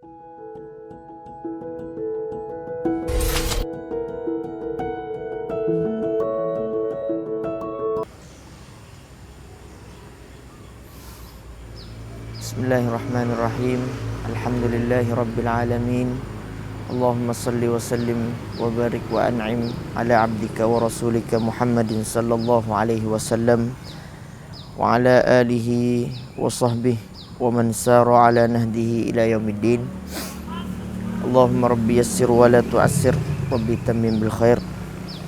Bismillahirrahmanirrahim. Alhamdulillahi rabbil alamin. Allahumma salli wa sallim wa barik wa an'im ala abdika wa rasulika Muhammadin sallallahu alaihi wasallam wa ala alihi wa sahbihi wa man sara ala nahdihi ila yaumiddin. Allahumma rabbi yassir wa la tu'assir, rabbi tammim bil khair.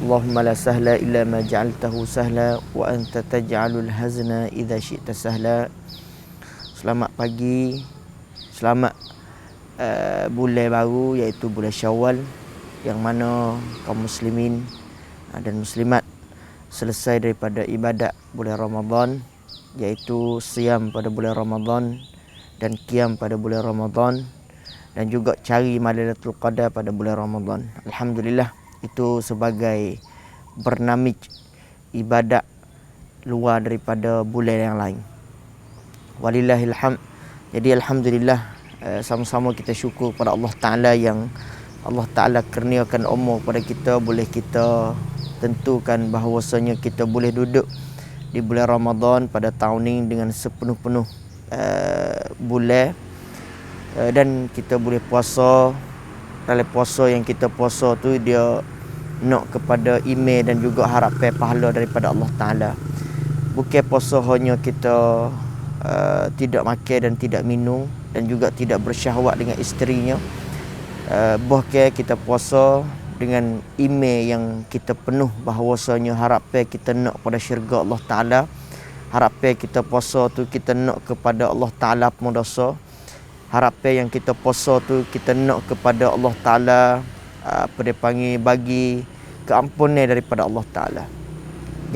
Allahumma la sahla illa ma ja'altahu sahla wa anta taj'alul hazna idza syi'ta sahla. Selamat pagi, selamat bulan baru iaitu bulan Syawal, yang mana kaum muslimin dan muslimat selesai daripada ibadat bulan Ramadan, iaitu siam pada bulan Ramadan dan qiyam pada bulan Ramadan, dan juga cari Lailatul Qadar pada bulan Ramadan. Alhamdulillah, itu sebagai bernamij ibadat luar daripada bulan yang lain. Walillahil hamd. Jadi alhamdulillah, sama-sama kita syukur kepada Allah Ta'ala yang Allah Ta'ala kurniakan umur kepada kita, boleh kita tentukan bahawasanya kita boleh duduk di bulan Ramadan pada tahun ini dengan sepenuh-penuh bulan, dan kita boleh puasa. Dalam puasa yang kita puasa tu dia nak kepada email dan juga harapan pahala daripada Allah Ta'ala. Bukan puasa hanya kita tidak makan dan tidak minum dan juga tidak bersyahwat dengan isterinya. Bahkan kita puasa dengan email yang kita penuh bahawasanya harapan kita nak pada syurga Allah Ta'ala. Harapan kita puasa tu kita nak kepada Allah Ta'ala pendosa. Harapan yang kita puasa tu kita nak kepada Allah Ta'ala apa dia panggil, bagi keampunan daripada Allah Ta'ala.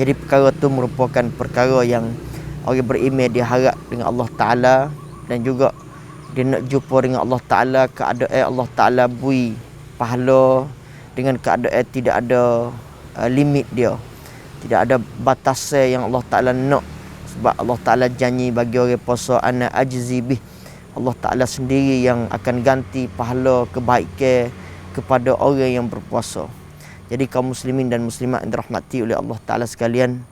Jadi perkara tu merupakan perkara yang orang beriman dia harap dengan Allah Ta'ala, dan juga dia nak jumpa dengan Allah Ta'ala keadaan Allah Ta'ala bui pahala dengan keadaan tidak ada limit dia, tidak ada batasan yang Allah Ta'ala nak. Sebab Allah Ta'ala janji bagi orang puasa, ana ajzi bih, Allah Ta'ala sendiri yang akan ganti pahala kebaikan kepada orang yang berpuasa. Jadi kaum muslimin dan muslimat yang dirahmati oleh Allah Ta'ala sekalian,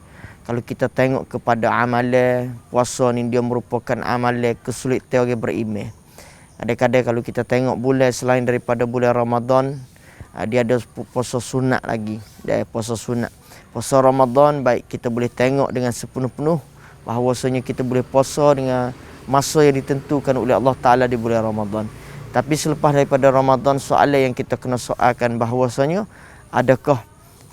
kalau kita tengok kepada amalan puasa ni, dia merupakan amalan kesulitan orang beriman. Kadang-kadang kalau kita tengok bulan selain daripada bulan Ramadan, dia ada puasa sunat lagi. Dia puasa sunat. Puasa Ramadan baik kita boleh tengok dengan sepenuh-penuh bahawasanya kita boleh puasa dengan masa yang ditentukan oleh Allah Ta'ala di bulan Ramadan. Tapi selepas daripada Ramadan, soalan yang kita kena soalkan bahawasanya, adakah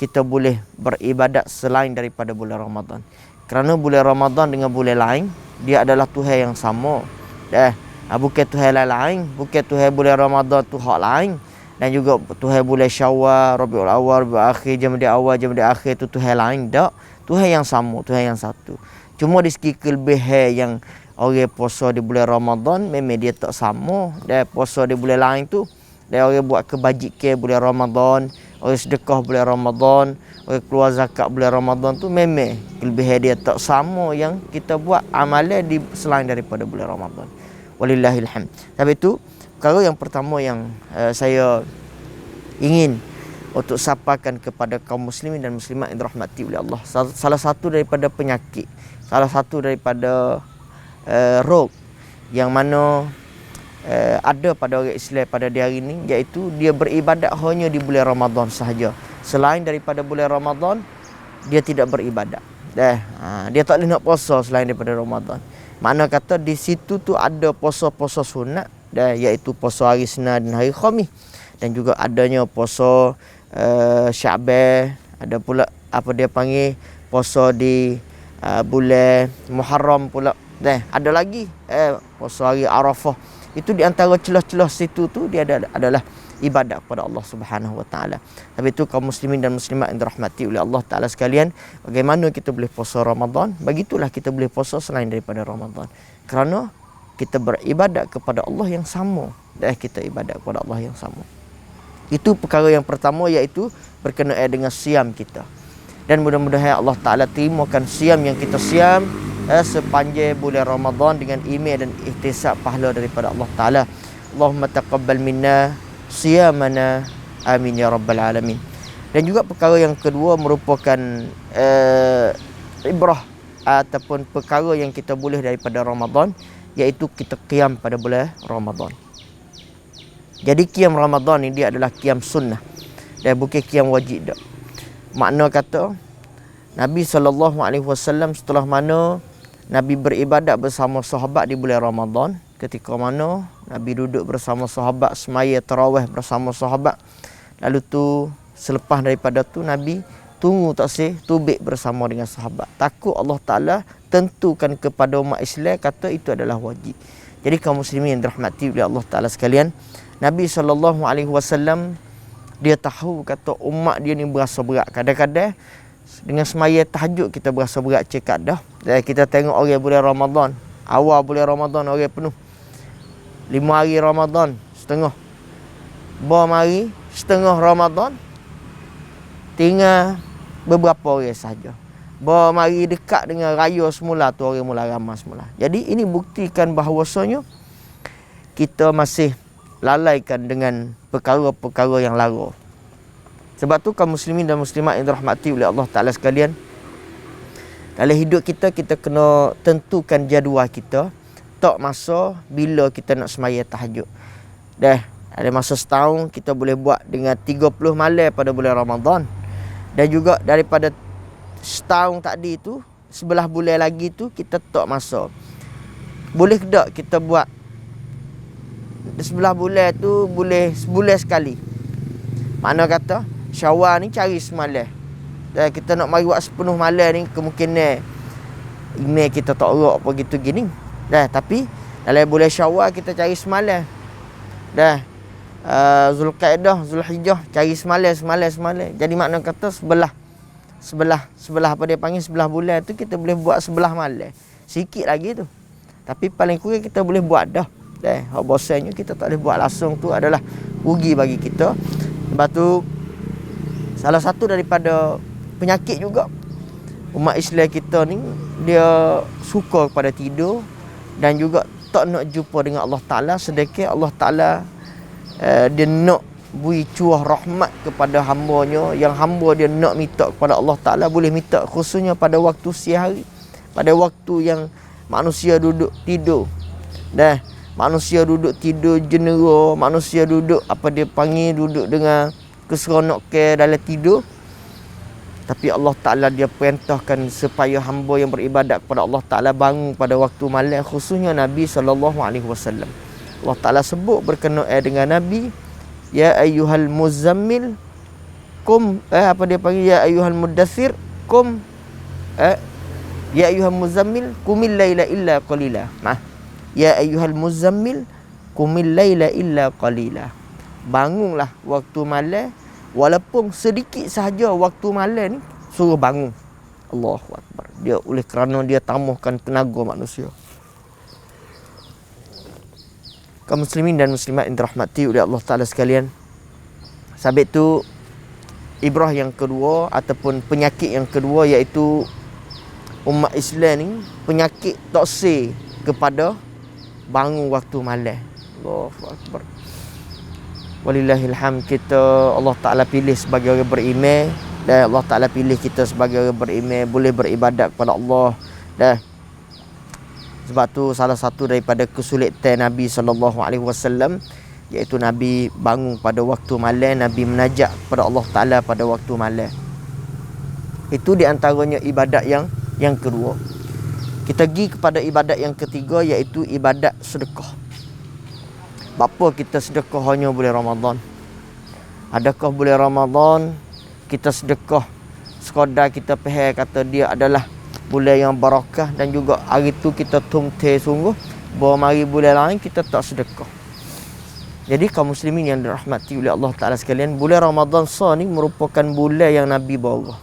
kita boleh beribadat selain daripada bulan Ramadan? Kerana bulan Ramadan dengan bulan lain, dia adalah Tuhan yang sama. Bukan Tuhan lain, bukan Tuhan bulan Ramadan tu hak lain, dan juga Tuhan bulan Syawal, Rabiul Awal, Rabiul Akhir, Jamadil Awal, Jamadil Akhir tu Tuhan lain. Tak, Tuhan yang sama, Tuhan yang satu. Cuma di segi kelebihan yang orang puasa di bulan Ramadan memang dia tak sama. Dan puasa di bulan lain tu, dan orang buat kebajikan bulan Ramadan, orang sedekah bulan Ramadan, orang keluar zakat bulan Ramadan tu memang kelebihan dia tak sama yang kita buat amalan di selain daripada bulan Ramadan. Walillahil hamd. Sebab itu perkara yang pertama yang saya ingin untuk sampaikan kepada kaum muslimin dan muslimat yang dirahmati oleh Allah, salah satu daripada penyakit, salah satu daripada rog yang mana ada pada orang Islam pada hari ini, iaitu dia beribadat hanya di bulan Ramadan sahaja. Selain daripada bulan Ramadan, dia tidak beribadat. Dia tak boleh nak puasa selain daripada Ramadan. Makna kata di situ tu ada puasa-puasa sunat, iaitu puasa hari Senin dan hari Khamis, dan juga adanya puasa Syaban, ada pula apa dia panggil puasa di bulan Muharram pula. Ada lagi puasa hari Arafah. Itu di antara celah-celah situ tu dia adalah ibadat kepada Allah Subhanahu Wa Taala. Tapi itu kaum muslimin dan muslimat yang dirahmati oleh Allah Taala sekalian, bagaimana kita boleh puasa Ramadan, begitulah kita boleh puasa selain daripada Ramadan. Kerana kita beribadat kepada Allah yang sama. Kita ibadat kepada Allah yang sama. Itu perkara yang pertama, iaitu berkenaan dengan siam kita. Dan mudah-mudahan Allah Ta'ala terimakan siam yang kita siam sepanjang bulan Ramadan dengan iman dan ihtisab pahala daripada Allah Ta'ala. Allahumma taqabbal minna siyamana amin ya rabbal alamin. Dan juga perkara yang kedua merupakan ibrah ataupun perkara yang kita boleh daripada Ramadan, iaitu kita qiyam pada bulan Ramadan. Jadi qiyam Ramadan ni dia adalah qiyam sunnah dan bukan qiyam wajib dak. Makna kata Nabi SAW setelah mana Nabi beribadat bersama sahabat di bulan Ramadan, ketika mana Nabi duduk bersama sahabat, semaya tarawih bersama sahabat, lalu tu selepas daripada tu Nabi tunggu tak sih tubik bersama dengan sahabat. Takut Allah Ta'ala tentukan kepada umat Islam kata itu adalah wajib. Jadi kaum muslimin yang dirahmati oleh Allah Ta'ala sekalian, Nabi SAW dia tahu kata umat dia ni berasa berat. Kadang-kadang dengan semaya tahajud kita berasa berat cekak dah. Dan kita tengok orang bulan Ramadan, awal bulan Ramadan orang penuh. 5 hari Ramadan setengah. Bom hari setengah Ramadan tinggal beberapa orang saja. Bom hari dekat dengan raya semula tu orang mula ramai semula. Jadi ini buktikan bahawasanya kita masih lalaikan dengan perkara-perkara yang lara. Sebab tu kaum muslimin dan muslimat yang dirahmati oleh Allah Ta'ala sekalian, dalam hidup kita, kita kena tentukan jadual kita. Tak masa bila kita nak semaya tahajud. Dah ada masa setahun kita boleh buat dengan 30 malam pada bulan Ramadan. Dan juga daripada setahun tadi tu, sebelah bulan lagi tu kita tak masa. Boleh tak kita buat sebelah bulan tu boleh sebulan sekali. Mana kata Syawal ni cari semalam. Dan kita nak mari buat sepenuh malam ni kemungkinan email kita tak erak apa gitu gini. Dah tapi dalam bulan Syawal kita cari semalam. Dah Zulqaidah, Zulhijjah cari semalam. Jadi makna kata sebelah apa dia panggil sebelah bulan tu kita boleh buat sebelah malam. Sikit lagi tu. Tapi paling kurang kita boleh buat dah. Hak bosannya kita tak boleh buat langsung tu adalah rugi bagi kita. Sebab tu salah satu daripada penyakit juga umat Islam kita ni, dia suka kepada tidur dan juga tak nak jumpa dengan Allah Ta'ala, sedekah Allah Ta'ala dia nak beri curah rahmat kepada hamba-Nya, yang hamba dia nak minta kepada Allah Ta'ala boleh minta, khususnya pada waktu siang hari, pada waktu yang manusia duduk tidur. Manusia duduk tidur jenera, manusia duduk apa dia panggil, duduk dengan keseronok ke dalam tidur. Tapi Allah Ta'ala dia perintahkan supaya hamba yang beribadat kepada Allah Ta'ala bangun pada waktu malam, khususnya Nabi SAW. Allah Ta'ala sebut berkenaan dengan Nabi, ya ayyuhal muzammil kum apa dia panggil, ya ayyuhal muddathir kum ya ayyuhal muzammil qumil laila illa qalila. Ya ayyuhal muzammil qumil laila illa qalila. Bangunlah waktu malam, walaupun sedikit sahaja waktu malam ni suruh bangun. Allahu Akbar. Dia oleh kerana dia tambahkan tenaga manusia. Kaum muslimin dan muslimat yang dirahmati oleh Allah Ta'ala sekalian, sebab tu ibrah yang kedua ataupun penyakit yang kedua, iaitu umat Islam ni penyakit toksik kepada bangun waktu malam. Allahu Akbar. Walillahilham, kita Allah Ta'ala pilih sebagai orang beriman, dan Allah Ta'ala pilih kita sebagai orang beriman boleh beribadat kepada Allah. Sebab tu salah satu daripada kesulitan Nabi SAW, iaitu Nabi bangun pada waktu malam, Nabi menajak kepada Allah Ta'ala pada waktu malam. Itu di antaranya ibadat yang kedua. Kita pergi kepada ibadat yang ketiga, iaitu ibadat sedekah. Bapa kita sedekah hanya bulan Ramadan? Adakah bulan Ramadan kita sedekah sekadar kita faham kata dia adalah bulan yang barakah, dan juga hari tu kita tumte sungguh, bahawa mari bulan lain kita tak sedekah. Jadi kaum muslimin yang dirahmati oleh Allah Ta'ala sekalian, bulan Ramadan ni merupakan bulan yang Nabi bawa.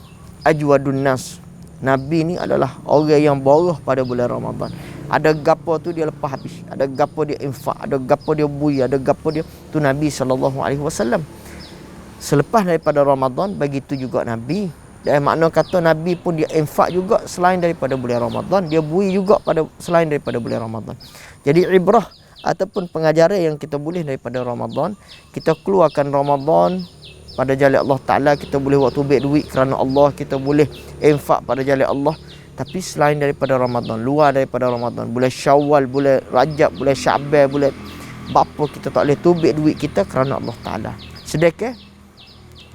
Ajwadun nas. Nabi ni adalah orang yang bawa pada bulan Ramadan. Ada gapo tu dia lepas habis, ada gapo dia infak, ada gapo dia bui, ada gapo dia tu Nabi SAW. Selepas daripada Ramadan, begitu juga Nabi. Dan makna kata Nabi pun dia infak juga selain daripada bulan Ramadan, dia bui juga pada selain daripada bulan Ramadan. Jadi ibrah ataupun pengajaran yang kita boleh daripada Ramadan. Kita keluarkan Ramadan pada jalan Allah Ta'ala. Kita boleh buat tubik duit kerana Allah. Kita boleh infak pada jalan Allah. Tapi selain daripada Ramadan, luar daripada Ramadan, bulan Syawal, bulan Rajab, bulan Syaban, bulan bapa, kita tak boleh tubik duit kita kerana Allah Ta'ala. Sedekah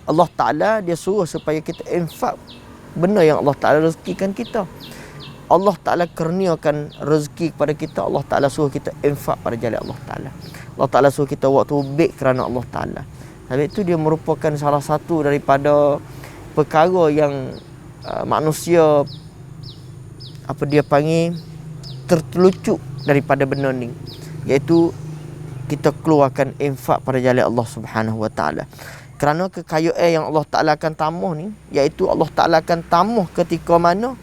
Allah Ta'ala dia suruh supaya kita infak benda yang Allah Ta'ala rezekikan kita. Allah Ta'ala kurniakan rezeki kepada kita. Allah Ta'ala suruh kita infak pada jalan Allah Ta'ala. Allah Ta'ala suruh kita buat tubik kerana Allah Ta'ala. Sebab itu dia merupakan salah satu daripada perkara yang manusia apa dia panggil tertelucuk daripada benda ni, iaitu kita keluarkan infak pada jalan Allah Subhanahu Wa Taala. Kerana kekayaan yang Allah Taala akan tambah ni, iaitu Allah Taala akan tambah ketika mana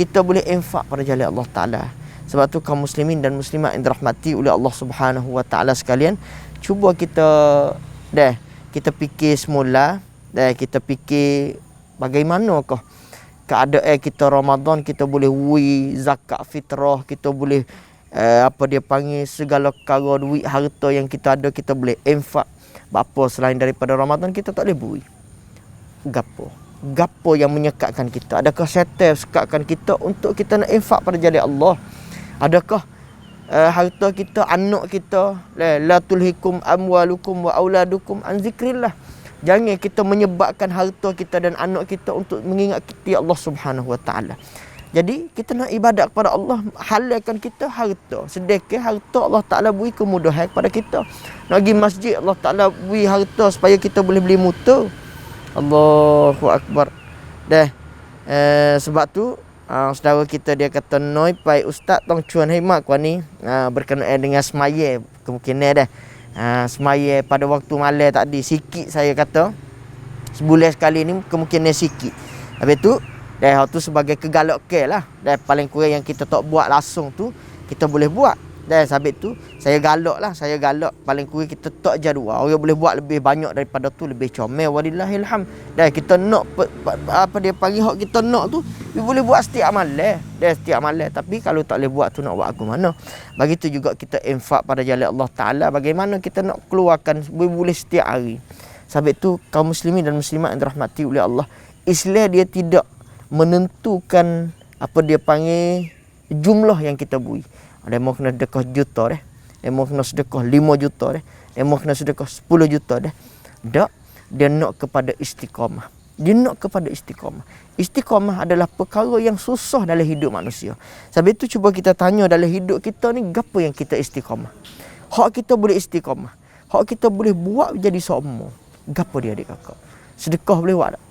kita boleh infak pada jalan Allah Taala. Sebab tu kaum muslimin dan muslimat yang dirahmati oleh Allah Subhanahu Wa Taala sekalian, cuba kita fikir semula, kita fikir bagaimanakah keadaan kita Ramadan, kita boleh beri zakat fitrah, kita boleh segala perkara duit harta yang kita ada kita boleh infak. Apa selain daripada Ramadan kita tak boleh beri. Gapo yang menyekatkan kita? Adakah syaitan sekatkan kita untuk kita nak infak pada jalan Allah? Adakah harta kita, anak kita, la tulhikum amwalukum wa auladukum an zikrillah. Jangan kita menyebabkan harta kita dan anak kita untuk mengingat kita Allah Subhanahu Wa Taala. Jadi kita nak ibadat kepada Allah, halalkan kita harta. Sedekah harta Allah Taala beri kemudahan kepada kita. Nak pergi masjid Allah Taala beri harta supaya kita boleh beli motor. Allahu Akbar. Sebab tu saudara kita dia kata noi pai ustaz tong cuan hemat kau ni berkenaan dengan semaya kemungkinan semaya pada waktu malam tadi sikit saya kata sebulan sekali ni kemungkinan sikit. Habis tu tu sebagai kegalakan lah. Paling kurang yang kita tak buat langsung tu kita boleh buat. Sebab tu saya galak paling kurang kita tak jadual. Orang boleh buat lebih banyak daripada tu, lebih comel walillahilham. Kita nak apa dia panggil hak kita nak tu dia boleh buat setiap amalan. Setiap amalan. Tapi kalau tak boleh buat tu nak buat aku mana? Begitu juga kita infak pada jalan Allah Ta'ala. Bagaimana kita nak keluarkan boleh setiap hari. Sebab tu kaum muslimin dan muslimat yang dirahmati oleh Allah, Islam dia tidak menentukan apa dia panggil jumlah yang kita beri. Dia mau kena sedekah juta dah. Dia mau kena sedekah 5 juta dah. Dia mau kena sedekah 10 juta dah. Tak. Dia nak kepada istiqamah. Istiqamah adalah perkara yang susah dalam hidup manusia. Sebab itu cuba kita tanya dalam hidup kita ni, apa yang kita istiqamah? Hak kita boleh istiqamah. Hak kita boleh buat jadi semua. Apa dia adik kakak? Sedekah boleh buat tak?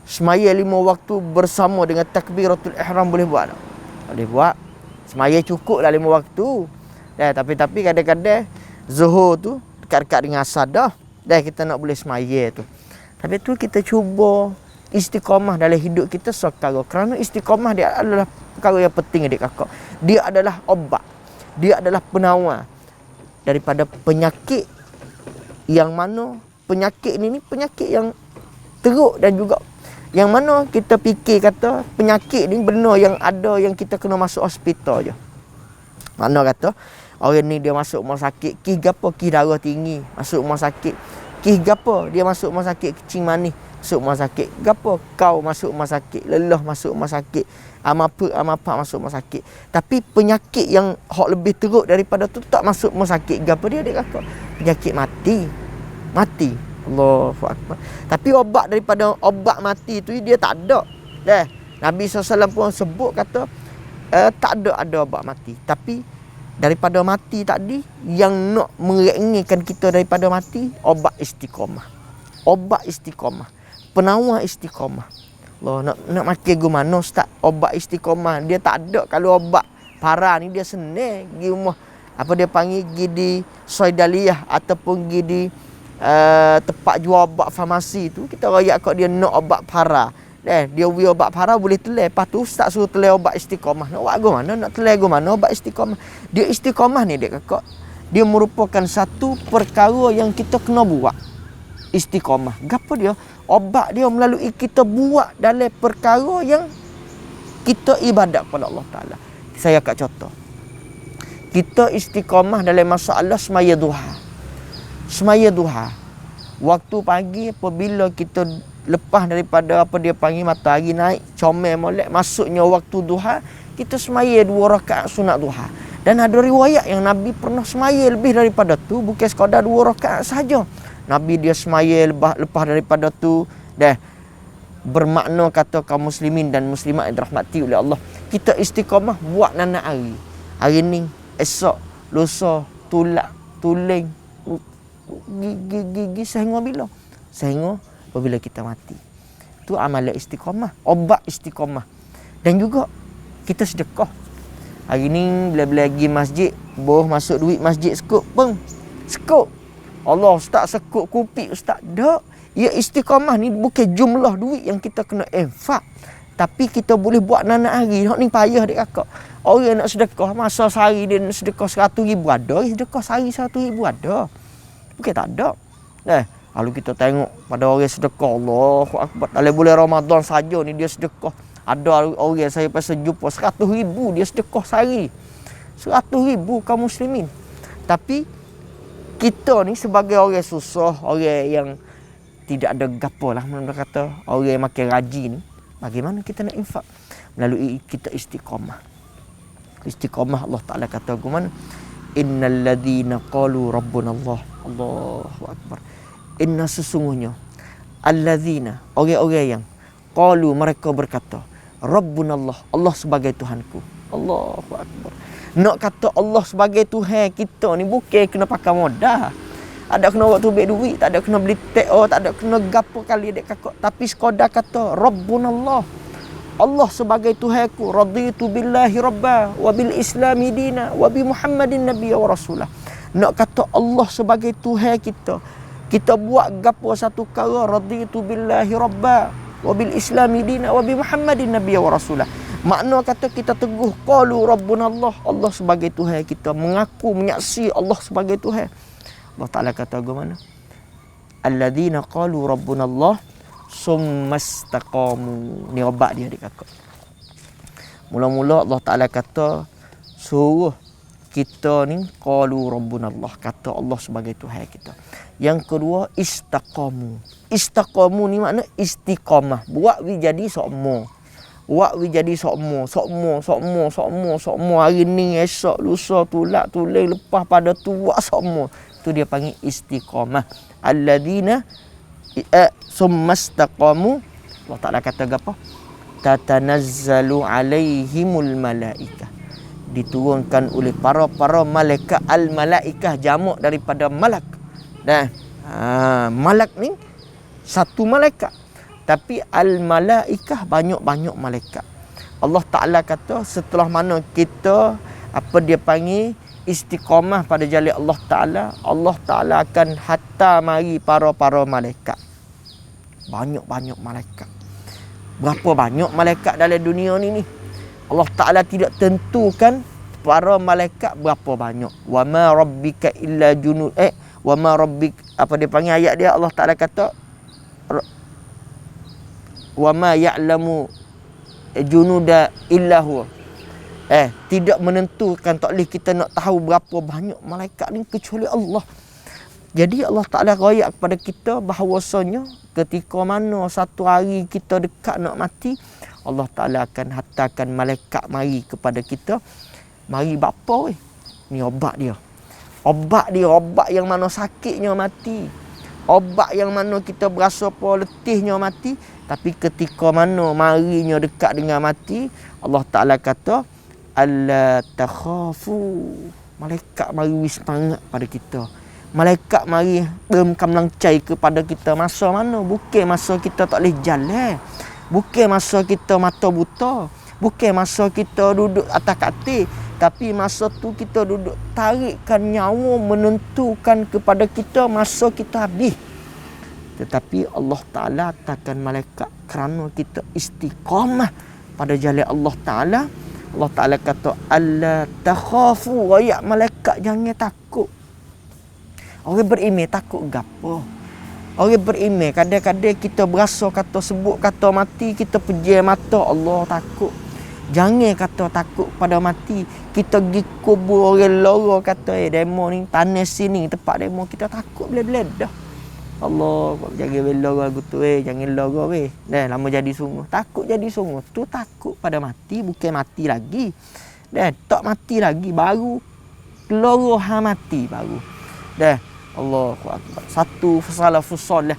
Semaya 5 waktu bersama dengan takbiratul ihram boleh buat tak? Boleh buat. Semaya cukup lah 5 waktu. Tapi kadang-kadang zuhur tu dekat-dekat dengan asar dah. Kita nak boleh semaya tu. Tapi tu kita cuba istiqamah dalam hidup kita sekarang. Kerana istiqamah dia adalah perkara yang penting adik kakak. Dia adalah obat. Dia adalah penawar daripada penyakit yang mana penyakit ni penyakit yang teruk dan juga yang mana kita fikir kata penyakit ni benda yang ada yang kita kena masuk hospital je. Mana kata orang ni dia masuk rumah sakit, kis gapo, kis darah tinggi, masuk rumah sakit. Kis gapo, dia masuk rumah sakit kecing manis, masuk rumah sakit. Gapo kau masuk rumah sakit, lelah masuk rumah sakit, amapa masuk rumah sakit. Tapi penyakit yang hak lebih teruk daripada tu tak masuk rumah sakit. Gapo dia kata? Penyakit mati. Allahu Akbar. Tapi obat daripada obat mati tu dia tak ada. Nabi SAW pun sebut kata tak ada obat mati. Tapi daripada mati tadi yang nak meringankan kita daripada mati, obat istiqamah. Penawar istiqamah. Allah nak makan gimana ustaz? Obat istiqamah dia tak ada. Kalau obat parah ni dia senang pergi rumah apa dia panggil pergi di Soidaliyah ataupun pergi di tempat jual obat farmasi tu, kita rayak kat dia nak obat parah. Dia beri obat parah boleh telan. Lepas tu ustaz suruh telan obat istiqamah. Nak buat mana? Nak telan mana obat istiqamah? Dia istiqamah ni dek kakak. Dia merupakan satu perkara yang kita kena buat. Istiqamah. Gapo dia? Obat dia melalui kita buat dalam perkara yang kita ibadat kepada Allah Taala. Saya kat contoh. Kita istiqamah dalam masalah semaya duha. Semaya duha. Waktu pagi apabila kita lepas daripada apa dia panggil matahari naik, comel molek, masuknya waktu duha, kita semaya 2 rakaat sunat duha. Dan ada riwayat yang Nabi pernah semaya lebih daripada tu, bukan sekadar 2 rakaat saja. Nabi dia semaya lepas daripada tu. Dah bermakna kata kaum muslimin dan muslimat yang dirahmati oleh Allah, kita istiqamah buat nana hari. Hari ni, esok, lusa, tulak, tuling, gigi sehingga bila? Sehingga apabila kita mati. Itu amalan istiqamah, obat istiqamah. Dan juga kita sedekah. Hari ni bila-bila pergi masjid, boh masuk duit masjid sekut pun. Sekut. Allah, ustaz sekut kupik ustaz. Tak. Ya, istiqamah ni bukan jumlah duit yang kita kena infak. Tapi kita boleh buat nana hari. Hak ni payah dek kakak. Orang nak sedekah, masa sehari dia nak sedekah 100,000 ada. Sedekah sehari 100,000 ada. Bukan tak ada. Lalu kita tengok pada orang sedekah, Allahu Akbar. Dalam bulan Ramadan saja ni dia sedekah. Ada orang saya pasal jumpa 100,000 dia sedekah sehari. 100,000 kaum muslimin. Tapi kita ni sebagai orang susah, orang yang tidak ada gapo lah, mana kata orang yang makin rajin, bagaimana kita nak infak? Melalui kita istiqamah. Istiqamah Allah Ta'ala kata bagaimana? Innal ladzina qalu rabbuna Allah. Allahu Akbar. Inna sesungguhnya alladzina, orang-orang yang qalu mereka berkata rabbuna Allah, Allah sebagai Tuhanku. Allahu Akbar. Nak kata Allah sebagai Tuhan kita ni bukan kena pakai modal. Tak ada kena buat tubik duit, tak ada kena beli TO, tak ada kena gapo kali dek kakak. Tapi sekadar kata rabbuna Allah. Allah sebagai Tuhanku. Raditu billahi rabba wa bil islami dina wa bi Muhammadin nabiyya wa rasulah. Nak kata Allah sebagai Tuhan kita. Kita buat gapo satu perkara, raditu billahi rabba wa bil islami dina wa bi Muhammadin nabiyya wa rasulah. Makna kata kita teguh qalu rabbuna Allah, Allah sebagai Tuhan kita, mengaku menyaksi Allah sebagai Tuhan. Allah Ta'ala kata bagaimana? Alladzina qalu rabbuna Allah summa istaqamu. Ni obat dia adik kakak. Mula-mula Allah Ta'ala kata suruh kita ni qalu rabbuna Allah, kata Allah sebagai Tuhan kita. Yang kedua istaqamu. Istaqamu ni makna istiqamah. Buat we jadi sokmo. Buat we jadi sokmo. Hari ni, esok, lusa, tulak, tuling, lepas pada tu buat sokmo. Tu dia panggil istiqamah. Alladzina summastaqamu. Allah Ta'ala kata apa? Tatanazzalu alaihimul malaikah. Diturunkan oleh para malaikat. Al-malaikah jamak daripada malak. Malak ni satu malaikat. Tapi al-malaikah banyak-banyak malaikat. Allah Ta'ala kata setelah mana kita apa dia panggil istiqamah pada jalan Allah Ta'ala akan hantar mari para malaikat. Banyak-banyak malaikat. Berapa banyak malaikat dalam dunia ni? Allah Ta'ala tidak tentukan para malaikat berapa banyak. Wa ma rabbika illa junud. Wa ma rabbik, apa dia panggil ayat dia? Allah Ta'ala kata wa ma ya'lamu junuda illa huwa. Tidak menentukan, tak boleh kita nak tahu berapa banyak malaikat ni kecuali Allah. Jadi Allah Ta'ala royak kepada kita bahawasanya ketika mana satu hari kita dekat nak mati, Allah Ta'ala akan hantarkan malaikat mari kepada kita. Mari bapa weh. Ni obat dia. Obat yang mana sakitnya mati. Obat yang mana kita berasa apa letihnya mati. Tapi ketika mana marinya dekat dengan mati, Allah Ta'ala kata alla takhafu. Malaikat mari semangat pada kita. Malaikat mari berikan cai kepada kita. Masa mana? Bukan masa kita tak boleh jalan. Bukan masa kita mata buta. Bukan masa kita duduk atas katil. Tapi masa tu kita duduk tarikkan nyawa, menentukan kepada kita masa kita habis. Tetapi Allah Ta'ala hantarkan malaikat kerana kita istiqamah pada jalan Allah Ta'ala. Allah Ta'ala kata alla takhafu. Royak malaikat jangan takut. Orang beriman takut gapo? Orang beriman kadang-kadang kita berasa kata sebut kata mati, kita pejam mata, Allah takut. Jangan kata takut pada mati. Kita pergi kubur orang lara kata demo ni panas sini tempat demo kita takut bled-bled dah. Allah, jangan bela lagu tu jangan lara dah lama jadi sungguh. Takut jadi sungguh tu takut pada mati, bukan mati lagi. Dah tak mati lagi baru lara mati baru. Dah Allahu akbar. Satu salafus soleh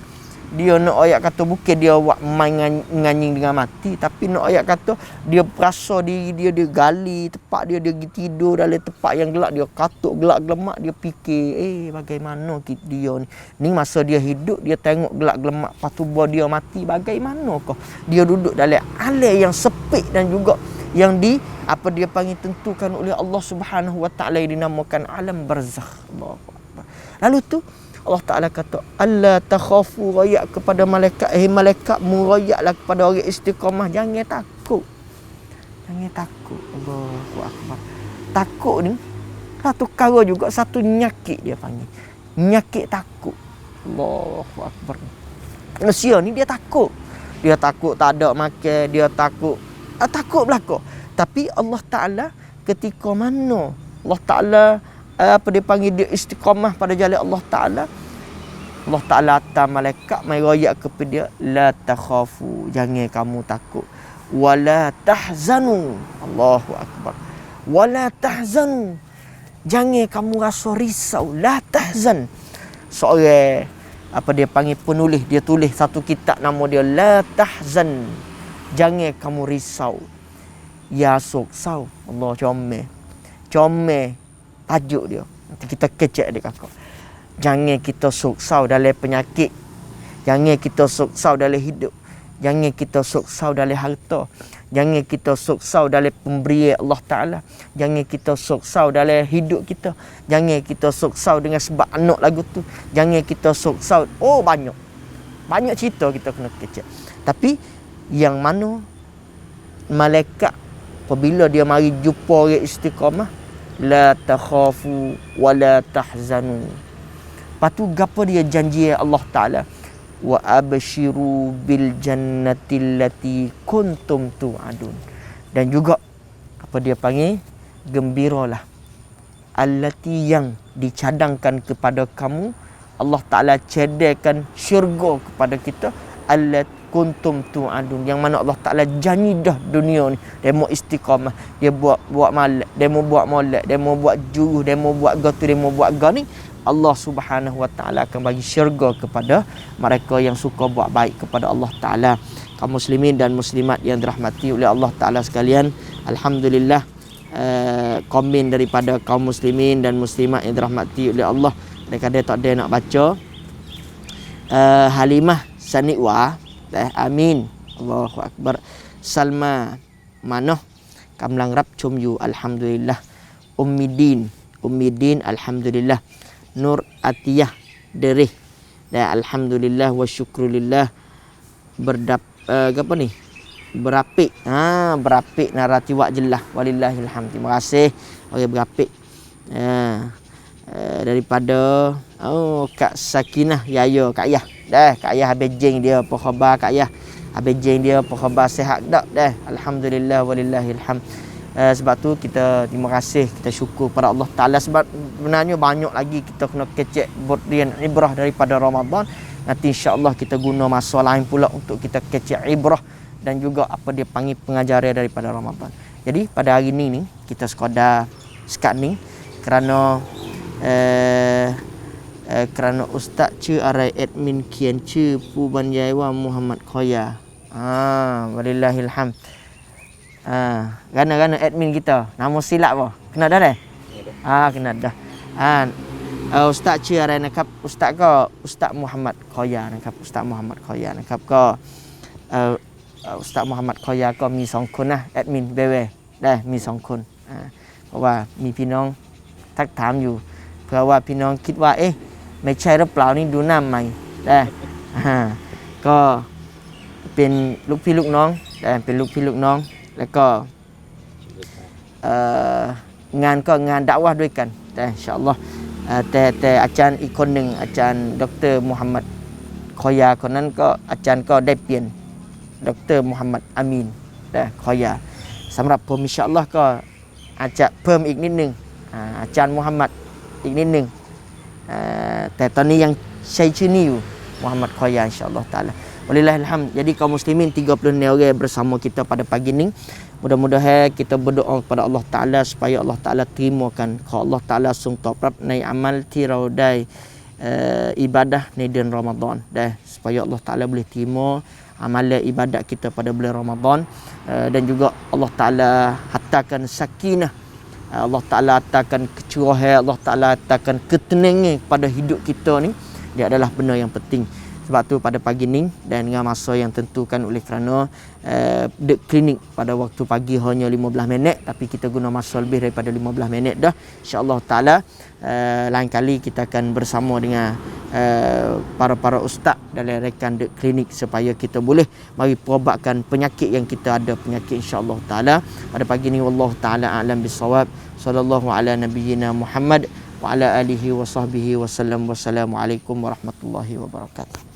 dia nak ayat kata bukan dia buat main nganying dengan mati, tapi nak ayat kata dia perasa diri dia gali tempat dia pergi tidur dalam tempat yang gelap, dia katuk gelap gelemak, dia fikir bagaimana dia ni masa dia hidup dia tengok gelap gelemak patubah dia mati bagaimanakah dia duduk dalam alam yang sepik dan juga yang apa dia panggil tentukan oleh Allah Subhanahu Wa Taala yang dinamakan alam barzakh. Allahu akbar. Lalu tu Allah Ta'ala kata, Allah takhafu, rayak kepada malaikat. Malaikat murayaklah kepada orang istiqamah. Jangan takut. Jangan takut. Allahu akbar. Takut ni, satu perkara juga, satu nyakit dia panggil. Nyakit takut. Allahu akbar. Manusia ni dia takut. Dia takut tak ada makan. Dia takut. Takut belaka. Tapi Allah Ta'ala ketika mana Allah Ta'ala apa dia panggil dia istiqamah pada jalan Allah Ta'ala atas malaikat mai royak kepada dia, la takhafu, jangan kamu takut, wala tahzanu, Allahu akbar, wala tahzanu, jangan kamu rasa risau, la tahzan. Seorang apa dia panggil penulis, dia tulis satu kitab nama dia la tahzan, jangan kamu risau, ya soksau. Allah comel tajuk dia. Nanti kita kecek dia kakak. Jangan kita soksau dalam penyakit. Jangan kita soksau dalam hidup. Jangan kita soksau dalam harta. Jangan kita soksau dalam pemberian Allah Ta'ala. Jangan kita soksau dalam hidup kita. Jangan kita soksau dengan sebab anak lagu tu. Jangan kita soksau. Banyak. Banyak cerita kita kena kecek. Tapi yang mana malaikat apabila dia mari jumpa orang istiqamah, la takhafu wa la tahzanu. Patu gapo dia janji Allah Ta'ala, wa abshiru bil jannati allati kuntum tu'adun. Dan juga apa dia panggil, gembiralah allati yang dicadangkan kepada kamu. Allah Ta'ala cedekkan syurga kepada kita, allati kuntum tu'adun, yang mana Allah Ta'ala janji dah dunia ni dia mau istiqamah, dia buat malak, dia mau buat molek, dia mau buat juruh, dia mau buat gotu, dia mau buat gani, Allah Subhanahu Wa Ta'ala akan bagi syurga kepada mereka yang suka buat baik kepada Allah Ta'ala. Kaum muslimin dan muslimat yang dirahmati oleh Allah Ta'ala sekalian, alhamdulillah komen daripada kaum muslimin dan muslimat yang dirahmati oleh Allah, kadang-kadang tak ada nak baca. Halimah Saniwa, amin, Allahu akbar. Salma Manoh Kamlang Rap Chumyu, alhamdulillah. Ummidin alhamdulillah. Nur Atiyah Derih, alhamdulillah wa syukrulillah. Apa ni? Berapik. Berapik narati wak jelah, walillahil hamd. Terima kasih berapik. Daripada Kak Sakinah Yaya, Kak Yah. Kak Yah habis jeng dia apa khabar Kak Yah? Habis jeng dia apa khabar, sihat tak? Alhamdulillah walillahil hamd. Sebab tu kita terima kasih, kita syukur pada Allah Ta'ala. Sebab sebenarnya banyak lagi kita kena kecek berian ibrah daripada Ramadan. Nanti insya-Allah kita guna masa lain pula untuk kita kecek ibrah dan juga apa dia panggil pengajaran daripada Ramadan. Jadi pada hari ni kita sekadar sekat ni kerana Ustaz Cik Arai admin kian Cik Puban Jaiwa Muhammad Khoya. Walillahil hamd. Gana admin kita. Nama silap apa? Kena dah dah? Kena dah. Ustaz Cik Arai nakap Ustaz ko Ustaz Muhammad Khoya nakap Ustaz Muhammad Khoya nakap ko Ustaz Muhammad Khoya ko mi 2 คนนะ admin เว้ยได้มี2 คนเพราะว่ามีพี่น้องทักถามอยู่เผื่อว่าพี่น้องคิดว่าไม่ใช่หรือเปล่านี่ดูหน้าใหม่ได้ก็เป็นลูกพี่ลูกน้องเป็นลูกพี่ลูกน้องแล้วก็งานก็งานดะวะห์ด้วยกันแต่อินชาอัลลอฮ์แต่อาจารย์อีกคนหนึ่งอาจารย์ดรมุฮัมมัดคอยาคนนั้นก็อาจารย์ก็ได้เปลี่ยนดรมุฮัมมัดอามีนคอยา สำหรับผมอินชาอัลลอฮ์ก็อาจจะเพิ่มอีกนิดนึงอาจารย์มุฮัมมัดอีกนิดนึงแต่ตอนนี้ยังใช้ชื่อนี้อยู่มุฮัมมัด Khoya insya-Allah taala. Walillahilhamd. Jadi kaum muslimin 36 orang bersama kita pada pagi ni. Mudah-mudahan kita berdoa kepada Allah Taala supaya Allah Taala terimakan. Kalau Allah Taala sung toprap nai amal tiraudai ibadah ni bulan Ramadan dah supaya Allah Taala boleh terima amalan ibadat kita pada bulan Ramadan dan juga Allah Taala hantarkan sakinah, Allah Taala hantarkan kecurahan, Allah Taala hantarkan ketenangan pada hidup kita ni. Dia adalah benda yang penting. Sebab tu pada pagi ni dan dengan masa yang tentukan oleh kerana dek klinik pada waktu pagi hanya 15 minit tapi kita guna masa lebih daripada 15 minit dah. InsyaAllah Ta'ala lain kali kita akan bersama dengan para ustaz dalam rekan dek klinik supaya kita boleh mari perobatkan penyakit yang kita ada, penyakit insyaAllah Ta'ala. Pada pagi ni wallahu ta'ala a'lam bisawab. Sallallahu ala nabiyyina Muhammad wa ala alihi wa sahbihi wa sallam. Wassalamualaikum warahmatullahi wabarakatuh.